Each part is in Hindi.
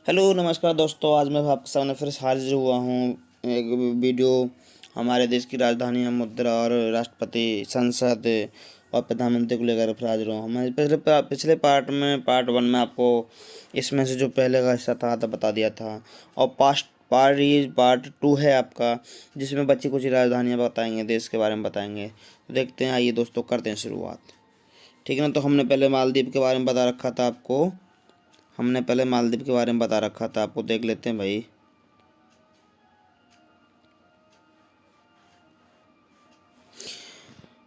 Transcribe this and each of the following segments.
हेलो नमस्कार दोस्तों, आज मैं आपके सामने फिर से हाजिर हुआ हूँ। एक वीडियो हमारे देश की राजधानी मुद्रा और राष्ट्रपति संसद और प्रधानमंत्री को लेकर फिर हाजिर हूँ। हमारे पिछले पार्ट 1 में आपको इसमें से जो पहले का हिस्सा था तो बता दिया था, और पार्ट 2 है आपका, जिसमें बच्चे कुछ राजधानियाँ बताएंगे, देश के बारे में बताएंगे। तो देखते हैं, आइए दोस्तों करते हैं शुरुआत। ठीक है ना। तो हमने पहले मालदीव के बारे में बता रखा था आपको, देख लेते हैं भाई।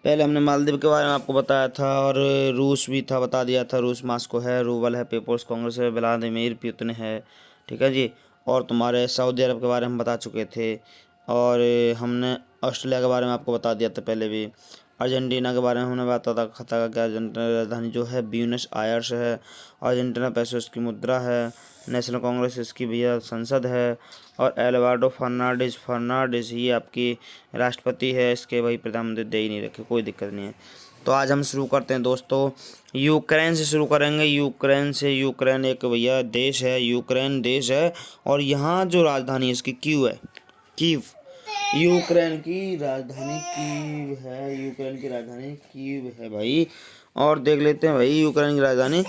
पहले हमने मालदीव के बारे में आपको बताया था, और रूस भी था, बता दिया था। रूस मास्को है, रूबल है, पीपल्स कांग्रेस है, व्लादिमीर पुतिन है। ठीक है जी। और तुम्हारे सऊदी अरब के बारे में बता चुके थे, और हमने ऑस्ट्रेलिया के बारे में आपको बता दिया था पहले भी। अर्जेंटीना के बारे में हमने बता था कि अर्जेंटीना की राजधानी जो है ब्यूनस आयर्स है। अर्जेंटीना पैसो इसकी मुद्रा है। नेशनल कांग्रेस इसकी भैया संसद है। और एल्वार्डो फर्नांडिस ये आपकी राष्ट्रपति है। इसके भाई प्रधानमंत्री दे ही नहीं रखे, कोई दिक्कत नहीं है। तो आज हम शुरू करते हैं दोस्तों, यूक्रेन से शुरू करेंगे। यूक्रेन एक भैया देश है, यूक्रेन देश है, और यहाँ जो राजधानी है इसकी कीव है। कीव यूक्रेन की राजधानी कीव है भाई। और देख लेते हैं भाई, यूक्रेन की राजधानी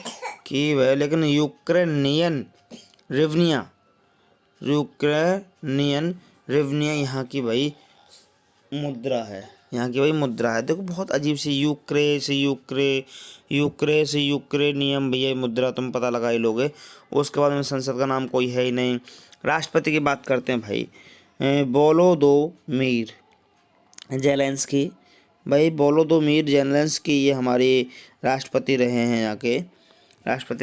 कीव है, लेकिन यूक्रेनियन रिवनिया यहाँ की भाई मुद्रा है। देखो बहुत अजीब सी, यूक्रे से यूक्रेनियम भैया मुद्रा, तुम पता लगा ही लोगे। उसके बाद में संसद का नाम कोई है ही नहीं। राष्ट्रपति की बात करते हैं भाई, वोलोदोमिर जेलेंस्की। भाई वोलोदोमिर जेलेंस्की ये हमारे राष्ट्रपति रहे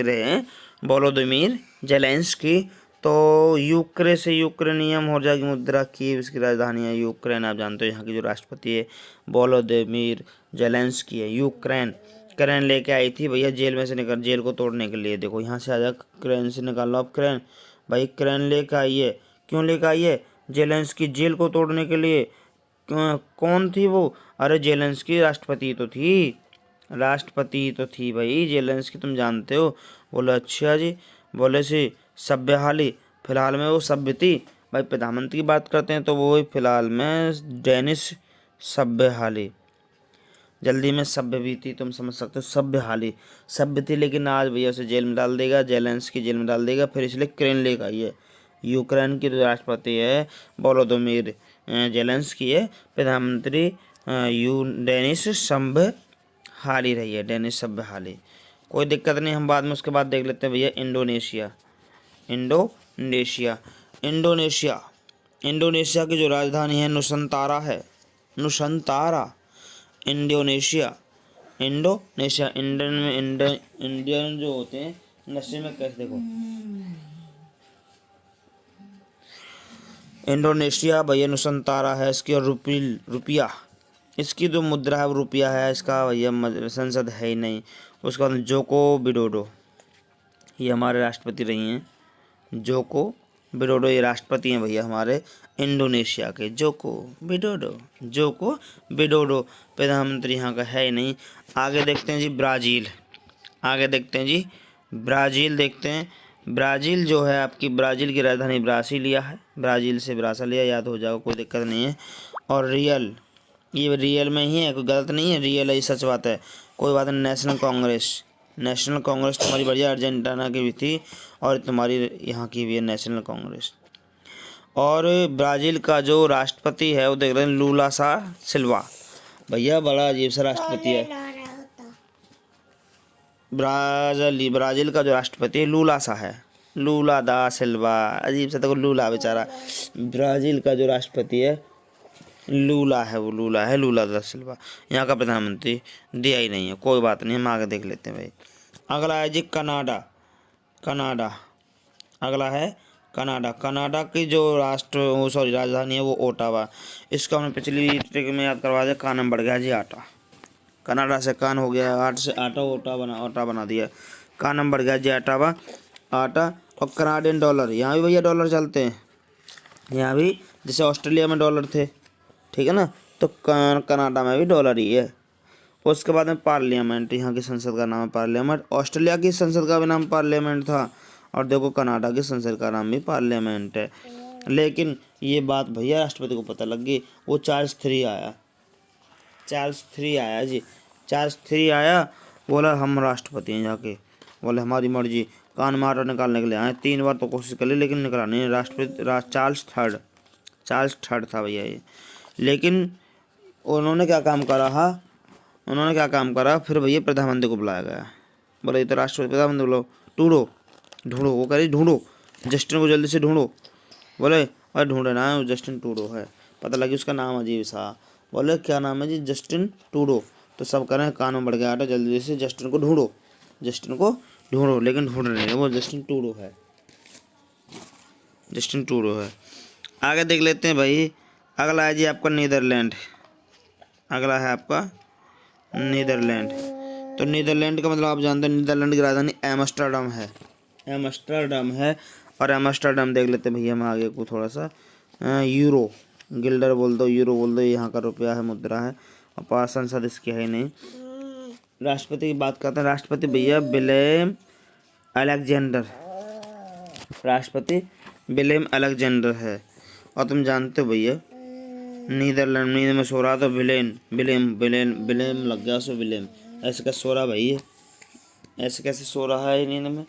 हैं वोलोदोमिर जेलेंस्की। तो यूक्रे से यूक्रेनियम हो जाएगी मुद्रा की, इसकी राजधानी है यूक्रेन। आप जानते हो यहाँ की जो राष्ट्रपति है वोलोदोमिर जेलेंस्की है। यूक्रेन लेके आई थी भैया जेल को तोड़ने के लिए। देखो यहाँ से आ जा, क्रेन से निकाल लो आप क्रेन। भाई क्रेन लेके आई है, क्यों लेके आई है? जेलेंस्की जेल को तोड़ने के लिए। कौन थी वो? अरे जेलेंस्की राष्ट्रपति तो थी भाई जेलेंस्की, तुम जानते हो। बोले अच्छा जी। बोले सी सभ्य फिलहाल में वो सभ्य थी। भाई प्रधानमंत्री की बात करते हैं तो वो फिलहाल में डेनिस सभ्य जल्दी में सभ्य भी थी, तुम समझ सकते हो। सभ्य थी, लेकिन आज भैया उसे जेल में डाल देगा, जेलेंस्की जेल में डाल देगा, फिर इसलिए क्रेन लेकर आई है। यूक्रेन की जो राष्ट्रपति है वोलोदोमिर जेलेंस्की है। प्रधानमंत्री डेनिस सभ्य। कोई दिक्कत नहीं, हम बाद में उसके बाद देख लेते हैं भैया। इंडोनेशिया की जो राजधानी है नुसंतारा। इंडोनेशिया इंडियन जो होते हैं नशे में कैसे, देखो इंडोनेशिया भैया नुसंतारा है इसकी। और रुपया इसकी जो मुद्रा है वो रुपया है इसका भैया। संसद है ही नहीं। उसके बाद जोको विडोडो ये हमारे राष्ट्रपति रही हैं। जोको विडोडो ये राष्ट्रपति हैं भैया हमारे इंडोनेशिया के। जोको विडोडो प्रधानमंत्री यहाँ का है ही नहीं। आगे देखते हैं जी ब्राज़ील देखते हैं। ब्राज़ील जो है आपकी, ब्राज़ील की राजधानी ब्रासिलिया है। ब्राज़ील से ब्रासिलिया याद हो जाओ, कोई दिक्कत नहीं है। और ये रियल में ही है, कोई गलत नहीं है, रियल है, सच बात है, कोई बात नहीं। नेशनल कांग्रेस तुम्हारी बढ़िया अर्जेंटीना की भी थी, और तुम्हारी यहाँ की भी है नेशनल कांग्रेस। और ब्राज़ील का जो राष्ट्रपति है वो देख रहे हैं लूला सा सिल्वा। भैया बड़ा अजीब सा राष्ट्रपति है। ब्राज़ील का जो राष्ट्रपति है लूला दा सिल्वा। अजीब सा, देखो लूला बेचारा। ब्राज़ील का जो राष्ट्रपति है लूला दा सिल्वा। यहाँ का प्रधानमंत्री दिया ही नहीं है, कोई बात नहीं, हम आगे देख लेते हैं भाई। अगला है जी कनाडा की जो राजधानी है वो ओटावा। इसका हमने पिछली ट्रिक में याद करवा दिया, का नाम बढ़ गया जी आटा। कनाडा से कान हो गया, आट से आटा, ओटा बना दिया, का नाम बढ़ गया जी आटा। और कनाडियन डॉलर, यहाँ भी भैया डॉलर चलते हैं, यहाँ भी जैसे ऑस्ट्रेलिया में डॉलर थे, ठीक है ना, तो कनाडा में भी डॉलर ही है। उसके बाद में पार्लियामेंट, यहाँ की संसद का नाम है पार्लियामेंट। ऑस्ट्रेलिया की संसद का भी नाम पार्लियामेंट था, और देखो कनाडा के संसद का नाम भी पार्लियामेंट है। लेकिन ये बात भैया राष्ट्रपति को पता लग गई, वो चार्ल्स थ्री आया, चार्ल्स थ्री आया जी, चार्ल्स थ्री आया, बोला हम राष्ट्रपति हैं, जाके बोले हमारी मर्जी, कान मार निकालने के लिए आए। 3 बार तो कोशिश कर ली लेकिन निकला नहीं। राष्ट्रपति चार्ल्स थर्ड था भैया ये। लेकिन उन्होंने क्या काम करा, फिर भैया प्रधानमंत्री को बुलाया गया, बोले ये तो राष्ट्रपति, प्रधानमंत्री बोलो ढूंढो, वो कह रही ढूंढो, जस्टिन को जल्दी से ढूंढो। बोले अरे ढूंढे ना, जस्टिन ट्रूडो है। पता लगी उसका नाम अजीब सा, बोले क्या नाम है जी, जस्टिन ट्रूडो। तो सब कह रहे हैं कान में बढ़ गया आटा, जल्दी से जस्टिन को ढूंढो, लेकिन ढूंढ रहे हैं, वो जस्टिन ट्रूडो है। आगे देख लेते हैं भाई। अगला है जी आपका नीदरलैंड, तो नीदरलैंड का मतलब आप जानते हैं, नीदरलैंड की राजधानी एम्स्टर्डम है। और एम्स्टर्डम देख लेते हैं भैया हम आगे को थोड़ा सा। यूरो, गिल्डर बोल दो, यूरो बोल दो, यहाँ का रुपया है, मुद्रा है, और पास संसद इसकी है ही नहीं। राष्ट्रपति की बात करते हैं। राष्ट्रपति भैया विलेम अलेक्जेंडर है। और तुम जानते हो भैया नीदरलैंड, नींद में सो रहा तो विलेम लग गया उसको, विलेम ऐसे कैसे सो रहा भाई, ऐसे कैसे सो रहा है नींद में,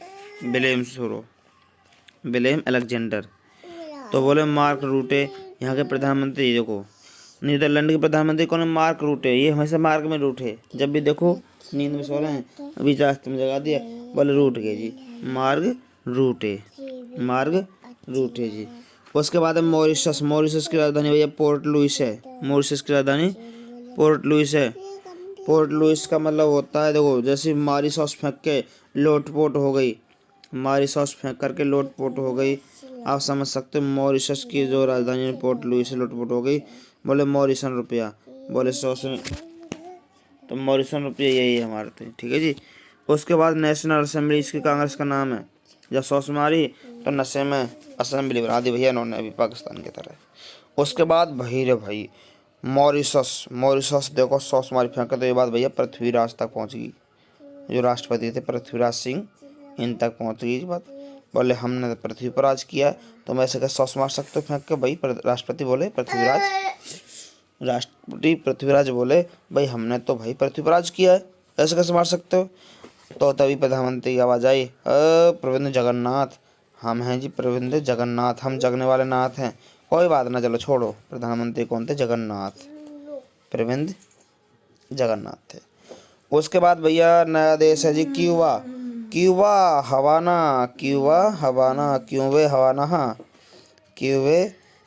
विलेम अलेक्जेंडर। तो बोले मार्क रूटे, यहाँ के प्रधानमंत्री, देखो नीदरलैंड के प्रधानमंत्री कौन है, मार्क रूटे। ये हमेशा मार्क में रूठे, जब भी देखो नींद में सो रहे हैं, अभी रास्ते में जगा दिया, बोले रूठ गए जी, मार्क रूटे जी। उसके बाद है मॉरिशस की राजधानी भैया पोर्ट लुइस है। पोर्ट लुइस का मतलब होता है, देखो जैसे मारी सॉस फेंक के लोटपोट हो गई, आप समझ सकते हो। मॉरिशस की जो राजधानी है पोर्ट लुइस से लोटपोट हो गई, बोले मॉरिशन रुपया, बोले 100 से, तो मॉरिशन रुपया यही है हमारे थे, ठीक है जी। उसके बाद नेशनल असेंबली, इसकी कांग्रेस का नाम है। जब सॉस मारी तो नशे में असेंबली बना दी भैया इन्होंने, अभी पाकिस्तान की तरह। उसके बाद भाई मॉरिशस देखो सॉस मारी फेंके, तो ये बात भैया पृथ्वीराज तक पहुंच गई, जो राष्ट्रपति थे पृथ्वीराज सिंह, इन तक पहुंच गई बात। बोले हमने तो पृथ्वी पर राज किया है, तुम ऐसे कैसे सॉस मार सकते हो फेंक के भाई। राष्ट्रपति पृथ्वीराज बोले भाई हमने तो भाई पृथ्वी पर राज किया है, ऐसे कैसे मार सकते हो। तो तभी प्रधानमंत्री की आवाज़ आई, प्रविंद जगन्नाथ, हम हैं जी प्रविंद जगन्नाथ, हम जगने वाले नाथ हैं। कोई बात ना, चलो छोड़ो। प्रधानमंत्री कौन थे, प्रविंद जगन्नाथ थे। उसके बाद भैया नया देश है जी क्यूबा हवाना,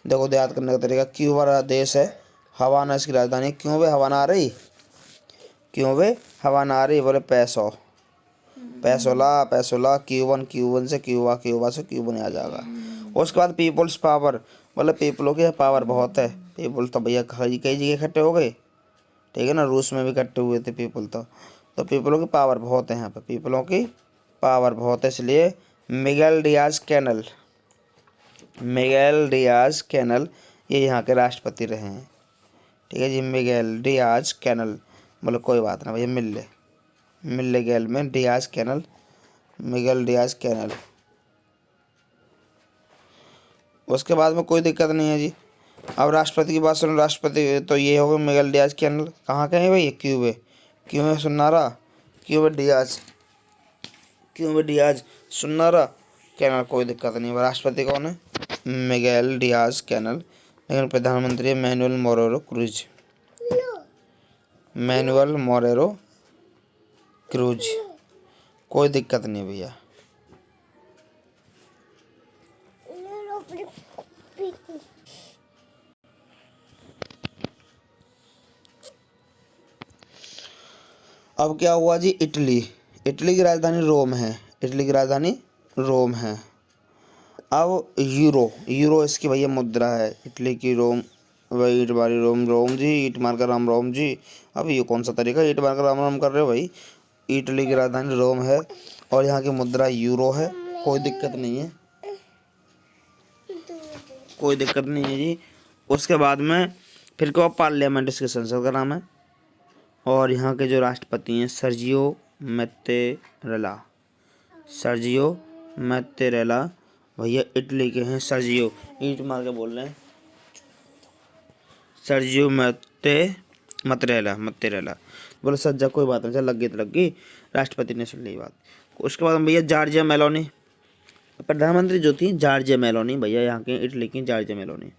देखो याद करने का तरीका, क्यूबा देश है, हवाना इसकी राजधानी। क्यों वे हवाना आ रही, बोले पैसोला, क्यूबन से क्यूबा से क्यूबन आ जाएगा। उसके बाद पीपुल्स पावर, बोले पीपलों की पावर बहुत है। पीपल तो भैया कई जगह इकट्ठे हो गए, ठीक है ना, रूस में भी इकट्ठे हुए थे पीपल, तो पीपलों की पावर बहुत है यहाँ पे, इसलिए मिगेल डियाज कैनल ये यहाँ के राष्ट्रपति रहे हैं, ठीक है जी। मिगेल डियाज कैनल, बोले कोई बात ना भैया, मिल ले गैल में Diaz Canel, Miguel Diaz Canel. उसके बाद में कोई दिक्कत नहीं है जी। अब राष्ट्रपति की बात सुनो, राष्ट्रपति तो ये हो गए मिगेल डियाज कैनल। कहाँ के हैं भाई, क्यूबे सुनारा, क्यूबे डियाज सुनारा कैनल, कोई दिक्कत नहीं। राष्ट्रपति कौन है, मिगेल डियाज कैनल, लेकिन प्रधानमंत्री मैनुअल मोरेरो क्रूज, कोई दिक्कत नहीं भैया। अब क्या हुआ जी, इटली की राजधानी रोम है। अब यूरो इसकी भैया मुद्रा है, इटली की रोम, वही ईट मारी रोम जी, ईट मार कर राम जी। अब ये कौन सा तरीका, ईट मार कर राम कर रहे हो भाई। इटली की राजधानी रोम है और यहाँ की मुद्रा यूरो है, कोई दिक्कत नहीं है जी। उसके बाद में फिर क्या, पार्लियामेंट इसके संसद का नाम है। और यहाँ के जो राष्ट्रपति हैं सर्जियो मैत्तेरेला भैया इटली के हैं। सर्जियो, ईंट मार के बोल रहे हैं, सर्जियो मत्तेरेला। बोले सज्जा कोई बात नहीं, चल लग गई तो लग गई, राष्ट्रपति ने सुन ली बात। उसके बाद भैया जॉर्जिया मेलोनी, प्रधानमंत्री जो थी जॉर्जिया मेलोनी भैया, यहाँ के इटली की जॉर्जिया मेलोनी।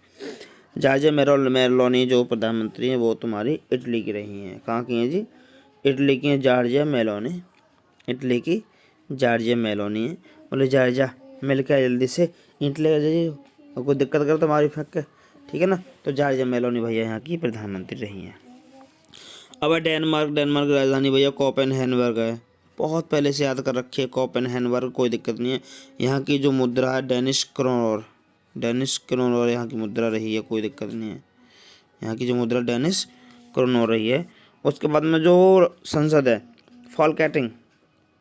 जॉर्जिया मेलोनी जो प्रधानमंत्री हैं वो तुम्हारी इटली की रही हैं। कहाँ की हैं जी? इटली की हैं जॉर्जिया मेलोनी, इटली की जॉर्जिया मेलोनी है। बोले जॉर्जिया मिल के जल्दी से ईंट ले जाइए, और कोई दिक्कत करे तो हमारी फेंक के, ठीक है ना। तो जॉर्जिया मेलोनी भैया यहाँ की प्रधानमंत्री रही हैं। अब डेनमार्क की राजधानी भैया कोपेनहेगन है। बहुत पहले से याद कर रखिए कोपेनहेगन, कोई दिक्कत नहीं है। यहाँ की जो मुद्रा है डेनिश क्रोनर यहाँ की मुद्रा रही है, कोई दिक्कत नहीं है। यहाँ की जो मुद्रा डेनिश क्रोनर रही है। उसके बाद में जो संसद है फॉलकैटिंग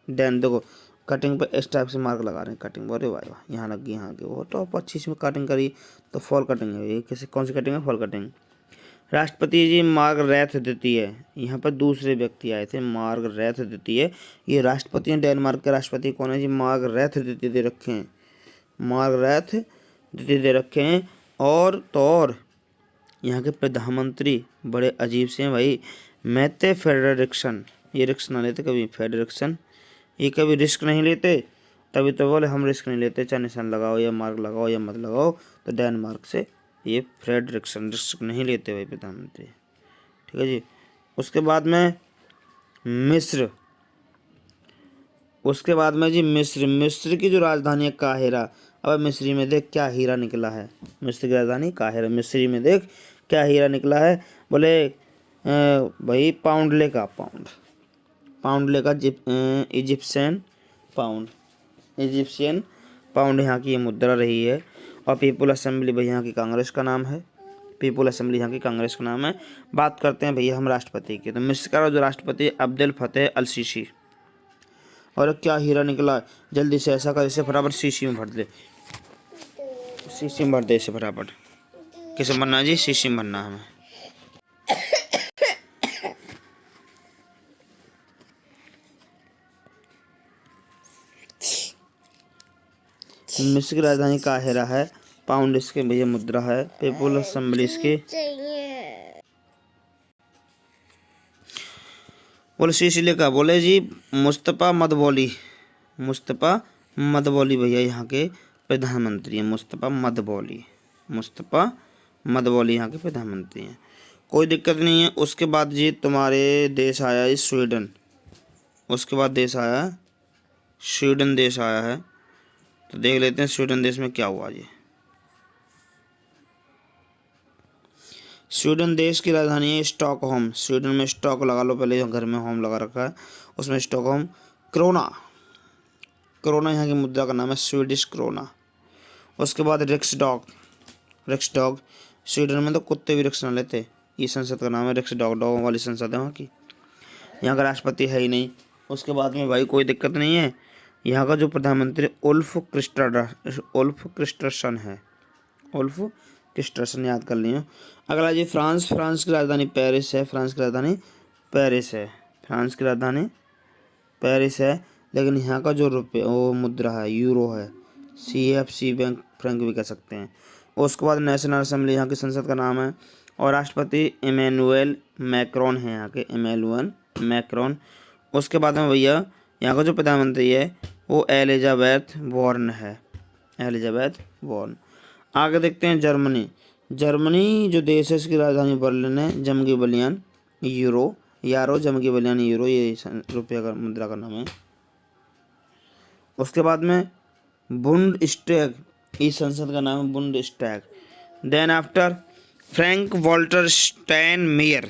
देखो कटिंग पे इस टाइप से मार्क लगा रहे हैं, कटिंग, अरे वाह वाह, यहाँ लग गई, यहाँ की वो टॉप अच्छी इसमें कटिंग करी तो फॉल कटिंग है ये। कैसे, कौन सी कटिंग है? Fall cutting. राष्ट्रपति जी मार्गरेट द्वितीय, यहाँ पर दूसरे व्यक्ति आए थे, मार्गरेट द्वितीय। ये राष्ट्रपति हैं, डेनमार्क के राष्ट्रपति कौन है जी? मार्गरेट द्वितीय दे रखे हैं, मार्गरेट द्वितीय दे रखे हैं। और तो और यहाँ के प्रधानमंत्री बड़े अजीब से हैं भाई, मैत्ते फेडरिक्सन, ये रिस्क ना लेते कभी, फेडरिक्सन ये कभी रिस्क नहीं लेते, तभी तो बोले हम रिस्क नहीं लेते, चाहे निशान लगाओ या मार्क लगाओ या मत लगाओ। तो डेनमार्क से ये फ्रेडरिक्सन रिस्क नहीं लेते भाई प्रधानमंत्री, ठीक है जी। उसके बाद में मिस्र, उसके बाद में जी मिस्र की जो राजधानी है काहिरा। अब मिस्री में देख क्या हीरा निकला है, मिस्र की राजधानी काहिरा, मिस्री में देख क्या हीरा निकला है। बोले भाई पाउंड लेगा, इजिप्शियन पाउंड यहाँ की ये मुद्रा रही है। और पीपुल असेंबली भैया यहाँ की कांग्रेस का नाम है, पीपुल असेंबली यहाँ की कांग्रेस का नाम है। बात करते हैं भैया हम राष्ट्रपति की, तो मिस्र का जो राष्ट्रपति अब्देल फतेह अल सीसी। और क्या हीरा निकला, जल्दी से ऐसा कर इसे फटाफट शीशी में भर दे, शीशी में भर दे इसे फटाफट। किसे भरना है जी? शीशी में भरना हमें। मिस्र की राजधानी काहिरा है, पाउंड इसके भैया मुद्रा है, पीपुल असेंबली इसकी। बोले सीसीले का, बोले जी मुस्तफ़ा मदबौली भैया यहाँ के प्रधानमंत्री हैं, मुस्तफ़ा मदबौली यहाँ के प्रधानमंत्री हैं, कोई दिक्कत नहीं है। उसके बाद जी तुम्हारे देश आया है स्वीडन, उसके बाद देश आया स्वीडन, देश आया है। तो देख लेते हैं स्वीडन देश में क्या हुआ जी। स्वीडन देश की राजधानी है स्टॉकहोम, स्वीडन में स्टॉक लगा लो, पहले घर में होम लगा रखा है, उसमें स्टॉकहोम। क्रोना यहाँ की मुद्रा का नाम है, स्वीडिश क्रोना। उसके बाद रिक्सडॉग, स्वीडन में तो कुत्ते भी रिक्स ना लेते, ये संसद का नाम है रिक्सडॉग, डॉग वाली संसद है वहाँ की। यहाँ का राष्ट्रपति है ही नहीं। उसके बाद में भाई कोई दिक्कत नहीं है, यहाँ का जो प्रधानमंत्री उल्फ क्रिस्टरसन है, उल्फ क्रिस्टरसन याद कर लियो। अगला जी फ्रांस की राजधानी पेरिस है, फ्रांस की राजधानी पेरिस है। लेकिन यहाँ का जो रुपये वो मुद्रा है यूरो है, CFC बैंक फ्रैंक भी कह सकते हैं। उसके बाद नेशनल असेंबली यहाँ की संसद का नाम है, और राष्ट्रपति इमैनुअल मैक्रोन है, यहाँ के इमैनुअल मैक्रोन। उसके बाद में भैया यहाँ का जो प्रधानमंत्री है वो एलिजाबेथ वॉर्न है, एलिजाबेथ वॉर्न। आगे देखते हैं जर्मनी जो देश है इसकी राजधानी बर्लिन है, जमगी बलियान यूरो, ये रुपये का मुद्रा का नाम है। उसके बाद में बुंडस्टैग, इस संसद का नाम है बुंडस्टैग। देन आफ्टर फ्रैंक वॉल्टर स्टाइनमेयर,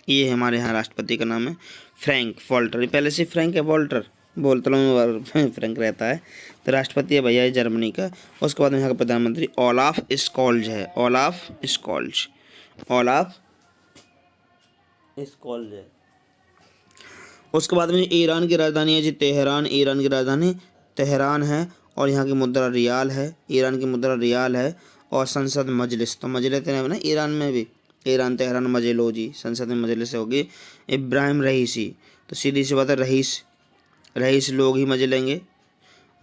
ये हमारे यहाँ राष्ट्रपति का नाम है फ्रैंक वॉल्टर, पहले से फ्रैंक है वॉल्टर बोलता हूँ फ्रैंक रहता है। तो राष्ट्रपति है भैया जर्मनी का। उसके बाद में यहाँ का प्रधानमंत्री ओलाफ स्कॉल्ज है, ओलाफ स्कॉल्ज है। उसके बाद में ईरान की राजधानी है जी तेहरान, ईरान की राजधानी तेहरान है, और यहाँ की मुद्रा रियाल है, ईरान की मुद्रा रियाल है। और संसद मजलिस, तो मजलिस है ना ईरान में भी, ईरान तेहरान मजलो जी, संसद में मजलिस होगी। इब्राहिम रईसी, तो सीधी सी बात है रईस लोग ही मजे लेंगे।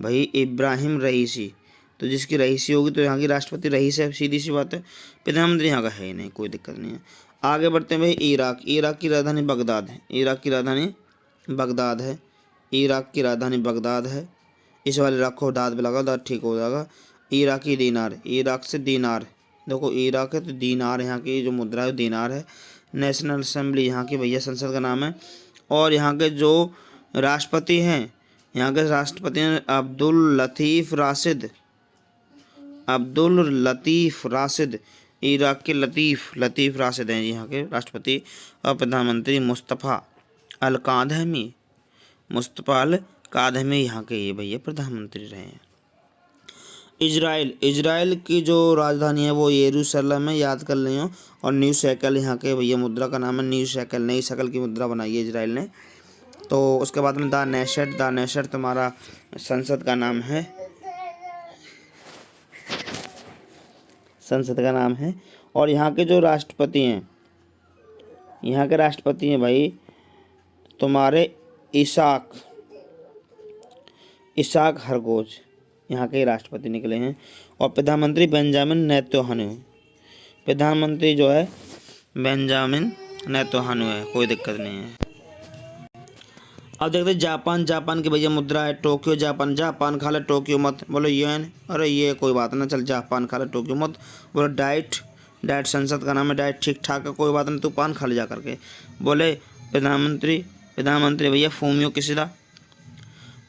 भाई इब्राहिम रईसी, तो जिसकी रईसी होगी तो यहाँ की राष्ट्रपति रईस है, सीधी सी बात है। प्रधानमंत्री यहाँ का है ही नहीं, कोई दिक्कत नहीं है। आगे बढ़ते हैं भाई। इराक, इराक की राजधानी बगदाद है, इराक की राजधानी बगदाद है, इराक की राजधानी बगदाद है। इस वाले रखो, दाद पे लगा, दाद ठीक हो जाएगा। इराकी दीनार, इराक से दीनार, देखो इराक है तो दीनार यहाँ की जो मुद्रा है दीनार है। नेशनल असेंबली यहाँ की भैया संसद का नाम है। और यहाँ के जो राष्ट्रपति हैं, यहाँ के राष्ट्रपति हैं अब्दुल लतीफ़ राशिद, अब्दुल लतीफ़ राशिद, इराक के लतीफ़ राशिद हैं यहाँ के राष्ट्रपति। और प्रधानमंत्री मुस्तफ़ा अल कादमी, मुस्तफ़ा अल कादमी यहाँ के ये भैया प्रधानमंत्री रहे हैं। इजराइल, इजराइल की जो राजधानी है वो यरूशलेम है, याद कर लें। और न्यू शेकल यहाँ के भैया मुद्रा का नाम है, न्यू शेकल, नई शकल की मुद्रा बनाई है इजराइल ने। तो उसके बाद में द नेशर तुम्हारा संसद का नाम है, संसद का नाम है। और यहाँ के जो राष्ट्रपति हैं, यहाँ के राष्ट्रपति हैं भाई तुम्हारे इसाक हरगोज, यहाँ के राष्ट्रपति निकले हैं। और प्रधानमंत्री बेंजामिन नेतन्याहू, प्रधानमंत्री जो है बेंजामिन नेतन्याहू है, कोई दिक्कत नहीं है। अब देखते हैं जापान, जापान की भैया मुद्रा है टोक्यो, जापान, जापान खा ले टोक्यो मत, बोलो येन, अरे ये कोई बात ना, चल जापान खा ले टोक्यो मत। बोलो डाइट, डाइट संसद का नाम है, डाइट ठीक ठाक है, कोई बात नहीं, तू पान खा ले जा करके। बोले प्रधानमंत्री भैया फूमियो किशिदा,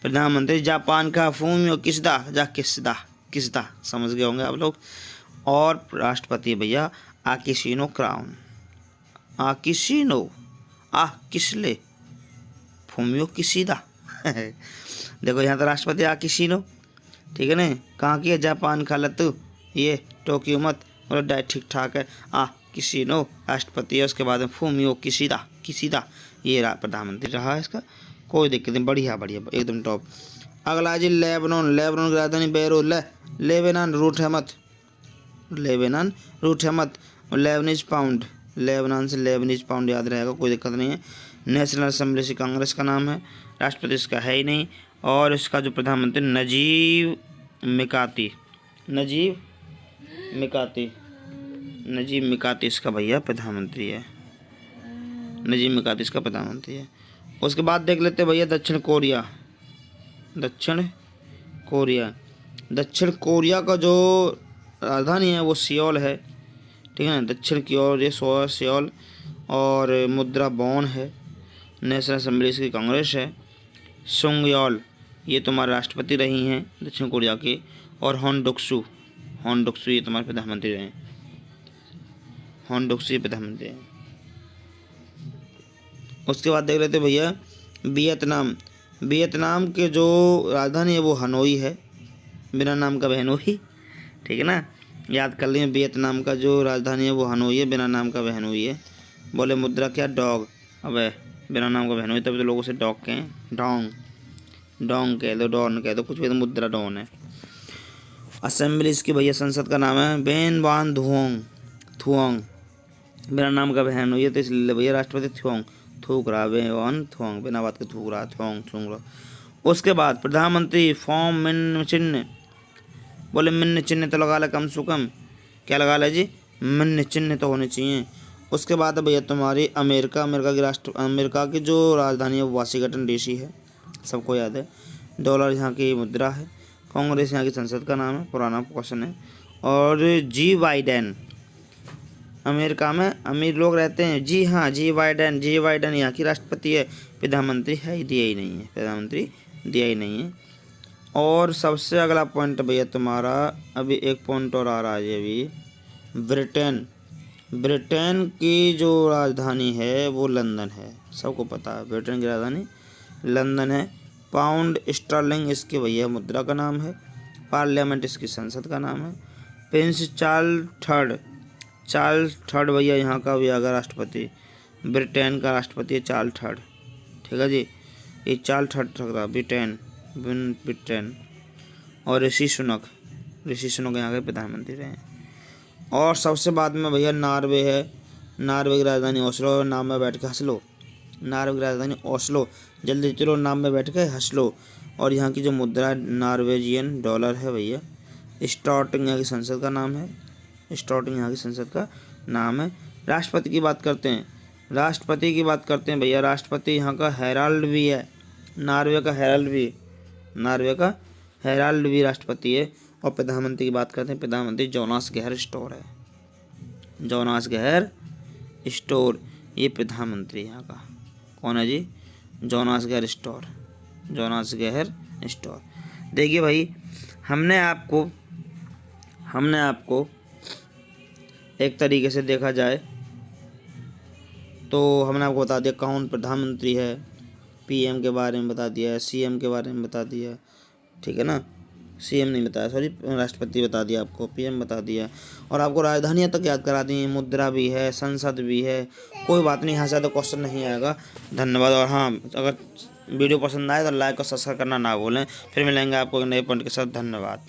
प्रधानमंत्री जापान का फूमियो किशिदा, जा किशिदा समझ गए होंगे आप लोग। और राष्ट्रपति भैया आकिशिनो क्राउन, आकिशिनो किसले फूमियो किशिदा देखो यहाँ तो राष्ट्रपति आकिशिनो, ठीक है ना। कहाँ की है, जापान खा ले तू, ये टोक्यो मत, और डाइट ठीक ठाक है, किशिनो राष्ट्रपति है। उसके बाद में फूमियो किशिदा ये प्रधानमंत्री रहा है इसका, कोई दिक्कत नहीं, बढ़िया बढ़िया एकदम टॉप। अगला जी लेबनान, लेबनान की राजधानी बेरूत, लेबनान रूट है मत, लेबनान रूट है मत। लेबनीज पाउंड, लेबनान से लेबनीज पाउंड याद रहेगा, कोई दिक्कत नहीं है। नेशनल असेंबली से कांग्रेस का नाम है, राष्ट्रपति इसका है ही नहीं। और इसका जो प्रधानमंत्री नजीब मिकाती इसका भैया प्रधानमंत्री है, नजीब मिकाती इसका प्रधानमंत्री है। उसके बाद देख लेते हैं भैया दक्षिण कोरिया का जो राजधानी है वो सियोल है, ठीक है ना, दक्षिण की ओर ये सियोल। और मुद्रा वॉन है। नेशनल असेंबली की कांग्रेस है। सुंगयोल ये तुम्हारे राष्ट्रपति रही हैं दक्षिण कोरिया के। और होनडोक्सू ये तुम्हारे प्रधानमंत्री रहे, होनडोक्सू ये प्रधानमंत्री हैं। उसके बाद देख लेते भैया वियतनाम के जो राजधानी है वो हनोई है, बिना नाम का बहनोई, ठीक है ना, याद कर लें। वियतनाम का जो राजधानी है वो हनोई है, बिना नाम का बहनोई है। बोले मुद्रा क्या, डॉग, अबे बिना नाम का बहनोई, तभी तो लोगों से डॉग कहें, डोंग कह दो, डॉन कह दो, कुछ भी तो मुद्रा डॉन है। असेंबली इसकी भैया संसद का नाम है बेन वान थुओंग, बिना नाम का बहनोई है तो इसलिए भैया राष्ट्रपति थूक रहा, थोंग बिना बात के थूक रहा, थोंग। उसके बाद प्रधानमंत्री फॉर्म मिन चिन्ह, बोले मिन चिन्ह तो लगा ले कम से कम, क्या लगा ले जी, मिन चिन्ह तो होने चाहिए। उसके बाद भैया तुम्हारी अमेरिका की जो राजधानी है वो वाशिंगटन डीसी है, सबको याद है। डॉलर यहाँ की मुद्रा है। कांग्रेस यहाँ की संसद का नाम है, पुराना क्वेश्चन है। और जी बाइडेन, अमेरिका में अमीर लोग रहते हैं, जी हाँ, जी बाइडेन यहाँ की राष्ट्रपति है, प्रधानमंत्री है दिया ही नहीं है, प्रधानमंत्री दिया ही नहीं है। और सबसे अगला पॉइंट भैया तुम्हारा, अभी एक पॉइंट और आ रहा है अभी, ब्रिटेन की जो राजधानी है वो लंदन है, सबको पता है ब्रिटेन की राजधानी लंदन है। पाउंड स्टर्लिंग इसके भैया मुद्रा का नाम है। पार्लियामेंट इसकी संसद का नाम है। प्रिंस चार्ल्स थर्ड भैया यहाँ का भी अगर राष्ट्रपति, ब्रिटेन का राष्ट्रपति है चार्ल्स थर्ड, ठीक है जी, ये चार्ल्स थर्ड रहा ब्रिटेन। और ऋषि सुनक यहाँ के प्रधानमंत्री रहे हैं। और सबसे बाद में भैया नॉर्वे है, नॉर्वे की राजधानी ओस्लो, नाम में बैठ के हंस लो, नॉर्वे की राजधानी ओस्लो, जल्दी चलो नाम में बैठ के हंस लो। और यहाँ की जो मुद्रा नॉर्वेजियन डॉलर है भैया। स्टॉर्टिंग यहाँ की संसद का नाम है, स्टॉर्टिंग यहाँ की संसद का नाम है। राष्ट्रपति की बात करते हैं, राष्ट्रपति की बात करते हैं भैया। राष्ट्रपति यहाँ का हेराल्ड भी है, नॉर्वे का हेराल्ड भी, नॉर्वे का हेराल्ड भी राष्ट्रपति है। और प्रधानमंत्री की बात करते हैं, प्रधानमंत्री जोनास गेहर स्टोर है, जोनास गेहर स्टोर, ये प्रधानमंत्री यहाँ का कौन है जी? Jonas Gahr Store, Jonas Gahr Store. देखिए भाई, हमने आपको एक तरीके से देखा जाए तो हमने आपको बता दिया कौन प्रधानमंत्री है, पीएम के बारे में बता दिया है, सीएम के बारे में बता दिया है, ठीक है ना। सीएम नहीं बताया, सॉरी, राष्ट्रपति बता दिया आपको, पीएम बता दिया, और आपको राजधानियाँ तक याद करा दी, मुद्रा भी है, संसद भी है। कोई बात नहीं, यहाँ से ज़्यादा क्वेश्चन नहीं आएगा। धन्यवाद। और हाँ, अगर वीडियो पसंद आए तो लाइक और सब्सक्राइब करना ना भूलें। फिर मिलेंगे आपको एक नए पॉइंट के साथ। धन्यवाद।